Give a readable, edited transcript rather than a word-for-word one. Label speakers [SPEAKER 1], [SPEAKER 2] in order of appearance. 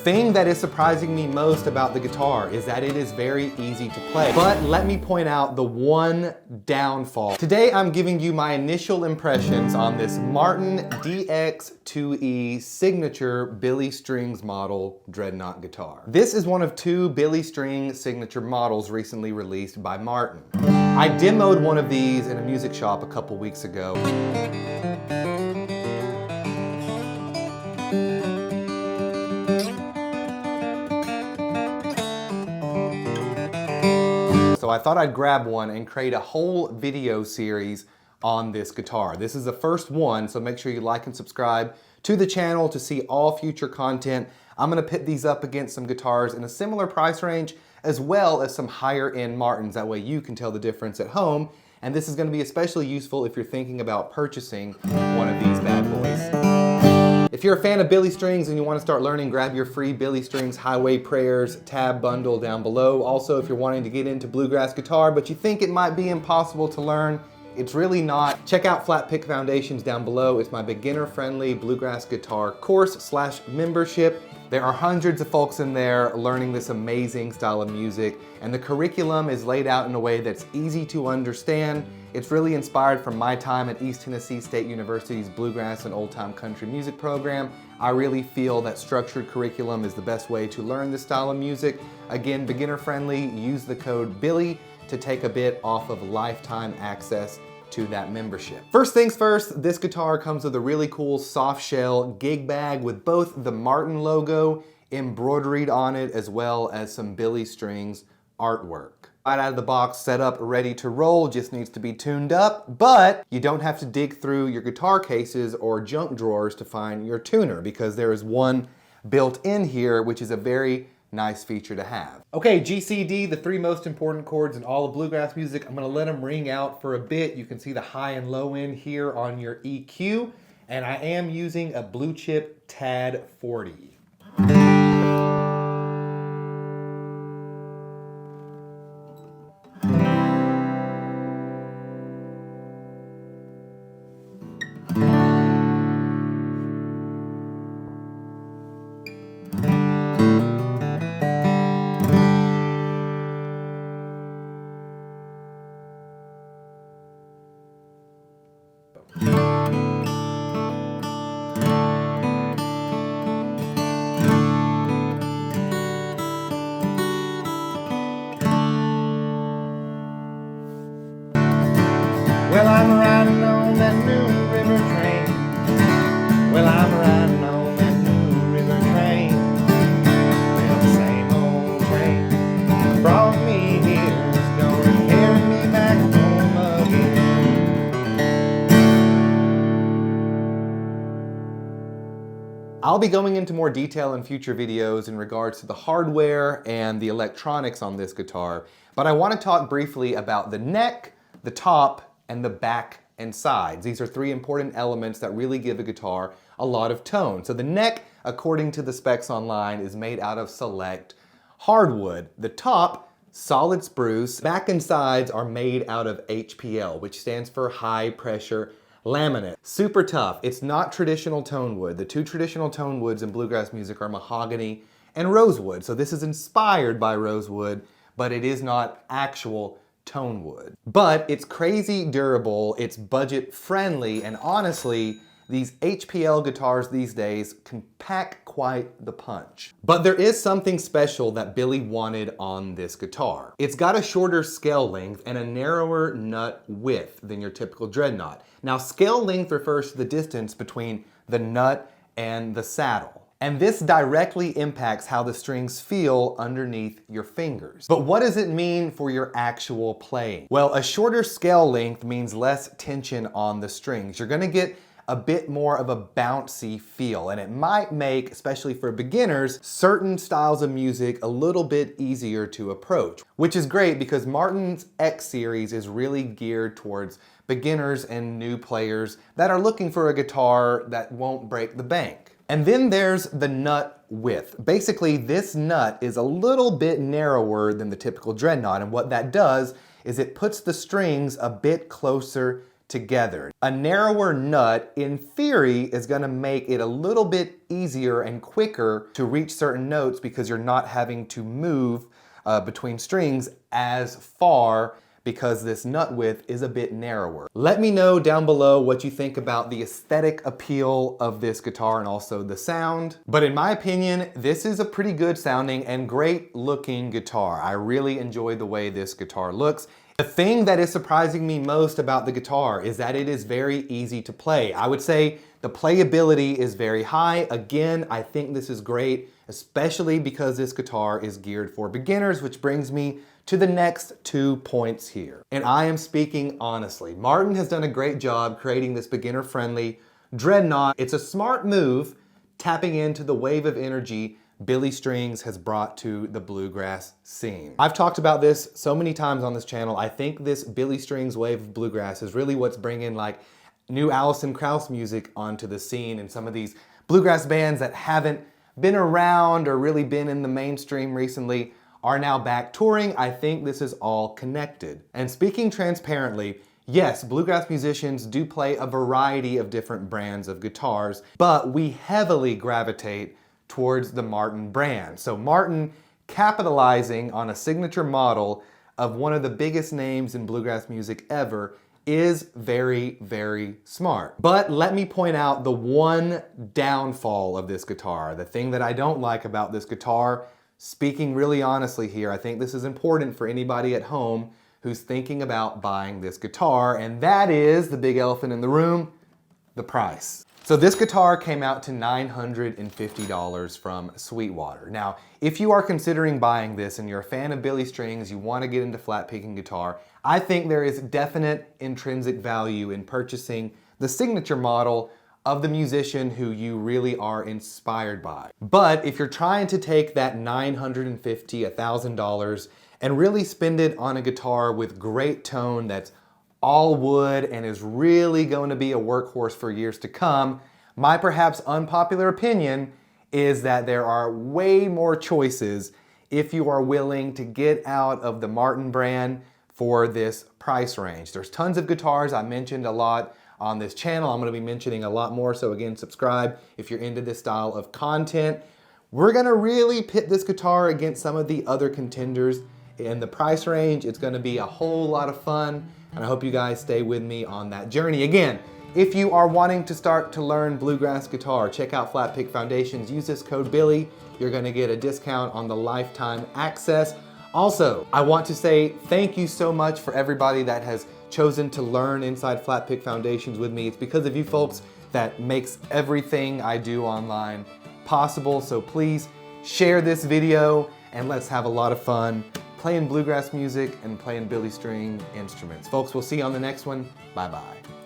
[SPEAKER 1] thing that is surprising me most about the guitar is that it is very easy to play. But let me point out the one downfall. Today I'm giving you my initial impressions on this Martin D-X2E signature Billy Strings Model dreadnought guitar. This is one of two Billy String signature models recently released by Martin. I demoed one of these in a music shop a couple weeks ago. So I thought I'd grab one and create a whole video series on this guitar. This is the first one, so make sure you like and subscribe to the channel to see all future content. I'm gonna pit these up against some guitars in a similar price range, as well as some higher end Martins. That way you can tell the difference at home. And this is gonna be especially useful if you're thinking about purchasing one of these bad boys. If you're a fan of Billy Strings and you want to start learning, grab your free Billy Strings Highway Prayers tab bundle down below. Also, if you're wanting to get into bluegrass guitar, but you think it might be impossible to learn, it's really not. Check out Flatpick Foundations down below. It's my beginner-friendly bluegrass guitar course/membership. There are hundreds of folks in there learning this amazing style of music, and the curriculum is laid out in a way that's easy to understand. It's really inspired from my time at East Tennessee State University's Bluegrass and Old Time Country Music program. I really feel that structured curriculum is the best way to learn this style of music. Again, beginner-friendly. Use the code BILLY to take a bit off of lifetime access to that membership. First things first, this guitar comes with a really cool soft shell gig bag with both the Martin logo embroidered on it, as well as some Billy Strings artwork. Right out of the box, set up, ready to roll, just needs to be tuned up, but you don't have to dig through your guitar cases or junk drawers to find your tuner, because there is one built in here, which is a very nice feature to have. Okay, G, C, D, the three most important chords in all of bluegrass music. I'm gonna let them ring out for a bit. You can see the high and low end here on your EQ, and I am using a Blue Chip TAD 40.
[SPEAKER 2] Well, I'm riding on that new river train. Well, I'm riding on that new river train. Well, the same old train brought me here. It's gonna carry me back home again.
[SPEAKER 1] I'll be going into more detail in future videos in regards to the hardware and the electronics on this guitar, but I want to talk briefly about the neck, the top, and the back and sides. These are three important elements that really give a guitar a lot of tone. So the neck, according to the specs online, is made out of select hardwood. The top, solid spruce. Back and sides are made out of HPL, which stands for high pressure laminate. Super tough. It's not traditional tone wood. The two traditional tone woods in bluegrass music are mahogany and rosewood. So this is inspired by rosewood, but it is not actual tone wood. But it's crazy durable, it's budget friendly, and honestly, these HPL guitars these days can pack quite the punch. But there is something special that Billy wanted on this guitar. It's got a shorter scale length and a narrower nut width than your typical dreadnought. Now, scale length refers to the distance between the nut and the saddle. And this directly impacts how the strings feel underneath your fingers. But what does it mean for your actual playing? Well, a shorter scale length means less tension on the strings. You're gonna get a bit more of a bouncy feel, and it might make, especially for beginners, certain styles of music a little bit easier to approach, which is great because Martin's X series is really geared towards beginners and new players that are looking for a guitar that won't break the bank. And then there's the nut width. Basically, this nut is a little bit narrower than the typical dreadnought, and what that does is it puts the strings a bit closer together. A narrower nut, in theory, is gonna make it a little bit easier and quicker to reach certain notes because you're not having to move between strings as far because this nut width is a bit narrower. Let me know down below what you think about the aesthetic appeal of this guitar and also the sound. But in my opinion, this is a pretty good sounding and great looking guitar. I really enjoy the way this guitar looks. The thing that is surprising me most about the guitar is that it is very easy to play. I would say the playability is very high. Again, I think this is great, especially because this guitar is geared for beginners, which brings me to the next 2 points here. And I am speaking honestly. Martin has done a great job creating this beginner-friendly dreadnought. It's a smart move, tapping into the wave of energy Billy Strings has brought to the bluegrass scene. I've talked about this so many times on this channel. I think this Billy Strings wave of bluegrass is really what's bringing like new Alison Krauss music onto the scene, and some of these bluegrass bands that haven't been around or really been in the mainstream recently are now back touring. I think this is all connected. And speaking transparently, yes, bluegrass musicians do play a variety of different brands of guitars, but we heavily gravitate towards the Martin brand. So Martin capitalizing on a signature model of one of the biggest names in bluegrass music ever is very, very smart. But let me point out the one downfall of this guitar, the thing that I don't like about this guitar. Speaking really honestly here, I think this is important for anybody at home who's thinking about buying this guitar, and that is the big elephant in the room, the price. So this guitar came out to $950 from Sweetwater. Now, if you are considering buying this and you're a fan of Billy Strings, you want to get into flat picking guitar, I think there is definite intrinsic value in purchasing the signature model of the musician who you really are inspired by. But if you're trying to take that $950, $1,000 and really spend it on a guitar with great tone that's all wood and is really going to be a workhorse for years to come, my perhaps unpopular opinion is that there are way more choices if you are willing to get out of the Martin brand for this price range. There's tons of guitars I mentioned a lot on this channel. I'm going to be mentioning a lot more, so again, subscribe if you're into this style of content. We're going to really pit this guitar against some of the other contenders in the price range. It's going to be a whole lot of fun, and I hope you guys stay with me on that journey. Again, if you are wanting to start to learn bluegrass guitar, check out Flatpick Foundations. Use this code Billy. You're going to get a discount on the lifetime access. Also, I want to say thank you so much for everybody that has chosen to learn inside Flatpick Foundations with me. It's because of you folks that makes everything I do online possible. So please share this video and let's have a lot of fun playing bluegrass music and playing Billy String instruments. Folks, we'll see you on the next one. Bye-bye.